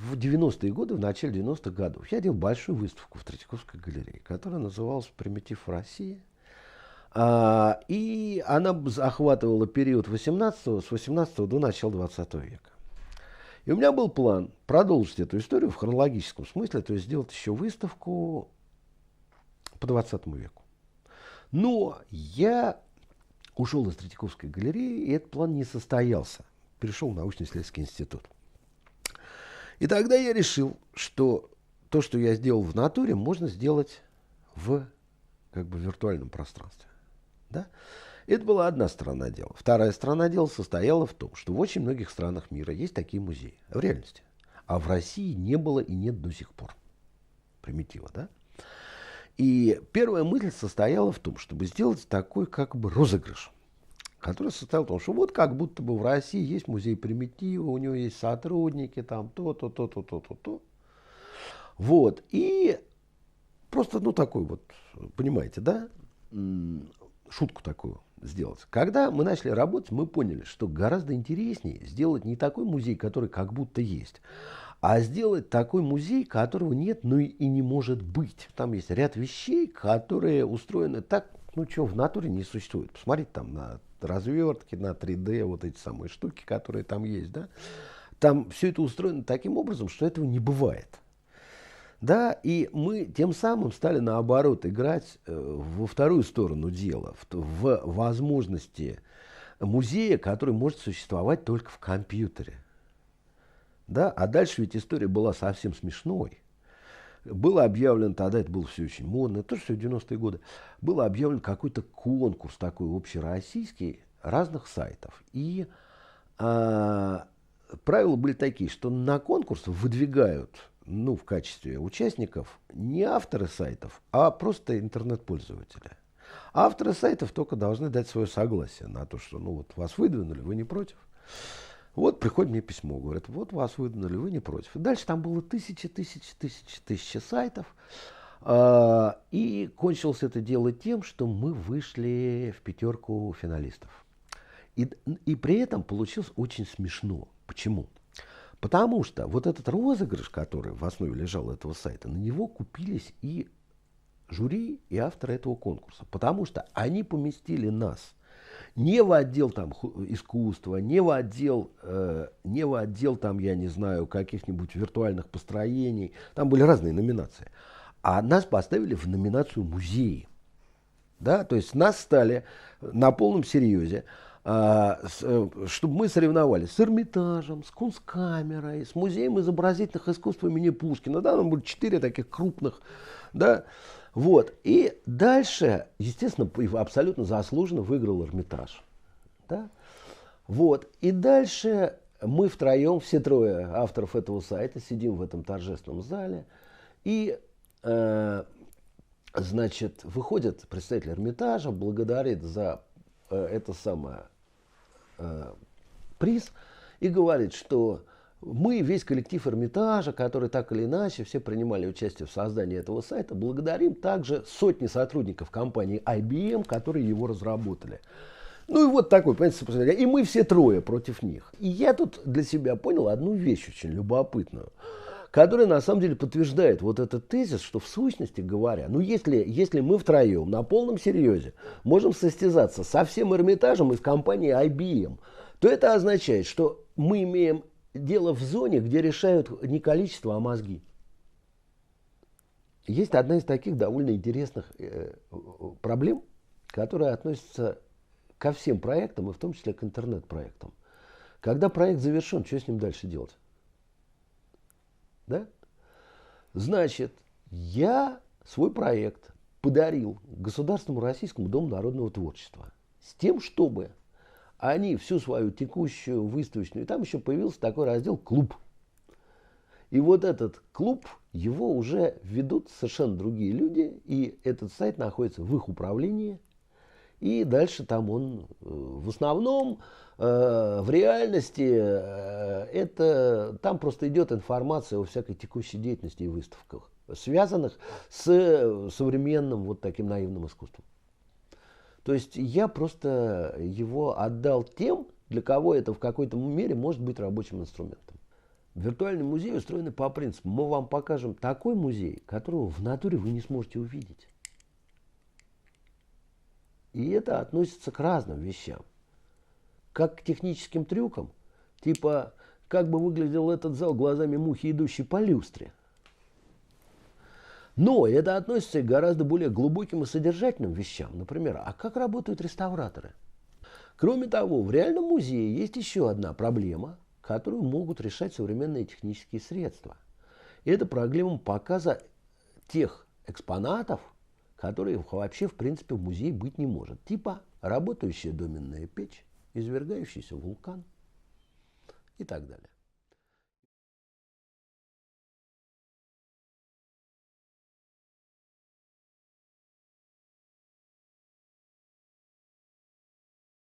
в 90-е годы, в начале 90-х годов, я делал большую выставку в Третьяковской галерее, которая называлась «Примитив России». И она охватывала период 18 с 18 до начала 20 века. И у меня был план продолжить эту историю в хронологическом смысле, то есть сделать еще выставку по 20 веку. Но я ушел из Третьяковской галереи, и этот план не состоялся. Перешел в научно-исследовательский институт. И тогда я решил, что то, что я сделал в натуре, можно сделать в виртуальном пространстве. Да? Это была одна сторона дела. Вторая сторона дела состояла в том, что в очень многих странах мира есть такие музеи. В реальности. А в России не было и нет до сих пор. Примитива, да? И первая мысль состояла в том, чтобы сделать такой розыгрыш, который состоял в том, что вот как будто бы в России есть музей Примитива, у него есть сотрудники, там то-то, то-то, то-то, то. Вот. И просто, такой вот, понимаете, да, шутку такую сделать. Когда мы начали работать, мы поняли, что гораздо интереснее сделать не такой музей, который как будто есть, а сделать такой музей, которого нет, но и не может быть. Там есть ряд вещей, которые устроены так, чего в натуре не существует. Посмотрите там на развертки, на 3D, вот эти самые штуки, которые там есть, да. Там все это устроено таким образом, что этого не бывает. Да, и мы тем самым стали, наоборот, играть во вторую сторону дела, в возможности музея, который может существовать только в компьютере. Да? А дальше ведь история была совсем смешной. Было объявлено, тогда это было все очень модно, это тоже все в 90-е годы, было объявлен какой-то конкурс такой общероссийский разных сайтов. И правила были такие, что на конкурс выдвигают в качестве участников не авторы сайтов, а просто интернет-пользователи. Авторы сайтов только должны дать свое согласие на то, что вас выдвинули, вы не против. Вот приходит мне письмо, говорят, вот вас выдвинули, вы не против. И дальше там было тысячи сайтов. И кончилось это дело тем, что мы вышли в 5 финалистов. И при этом получилось очень смешно. Почему? Потому что вот этот розыгрыш, который в основе лежал этого сайта, на него купились и жюри, и авторы этого конкурса. Потому что они поместили нас не в отдел там искусства, не в отдел там, я не знаю, каких-нибудь виртуальных построений. Там были разные номинации. А нас поставили в номинацию музеи. Да? То есть нас стали на полном серьезе, чтобы мы соревновались с Эрмитажем, с Кунсткамерой, с Музеем изобразительных искусств имени Пушкина. Да, там были 4 таких крупных. Да? Вот. И дальше, естественно, абсолютно заслуженно выиграл Эрмитаж. Да? Вот. И дальше мы втроем, все 3 авторов этого сайта, сидим в этом торжественном зале. И, выходит представитель Эрмитажа, благодарит за это самое приз и говорит, что мы, весь коллектив Эрмитажа, который так или иначе все принимали участие в создании этого сайта, благодарим также сотни сотрудников компании IBM, которые его разработали. И вот такой, понимаете, и мы все 3 против них. И я тут для себя понял одну вещь очень любопытную, которая на самом деле подтверждает вот этот тезис, что в сущности говоря, если мы втроем на полном серьезе можем состязаться со всем Эрмитажем из компании IBM, то это означает, что мы имеем дело в зоне, где решают не количество, а мозги. Есть одна из таких довольно интересных проблем, которая относится ко всем проектам, и в том числе к интернет-проектам. Когда проект завершен, что с ним дальше делать? Да? Значит, я свой проект подарил Государственному Российскому Дому народного творчества с тем, чтобы они всю свою текущую выставочную, и там еще появился такой раздел «Клуб». И вот этот клуб, его уже ведут совершенно другие люди, и этот сайт находится в их управлении. И дальше там он в основном, в реальности, там просто идет информация о всякой текущей деятельности и выставках, связанных с современным вот таким наивным искусством. То есть я просто его отдал тем, для кого это в какой-то мере может быть рабочим инструментом. Виртуальный музей устроен по принципу: мы вам покажем такой музей, которого в натуре вы не сможете увидеть. И это относится к разным вещам. Как к техническим трюкам, типа, как бы выглядел этот зал глазами мухи, идущей по люстре. Но это относится и к гораздо более глубоким и содержательным вещам. Например, а как работают реставраторы? Кроме того, в реальном музее есть еще одна проблема, которую могут решать современные технические средства. И это проблема показа тех экспонатов, которые вообще в принципе в музее быть не может. Типа работающая доменная печь, извергающийся вулкан и так далее.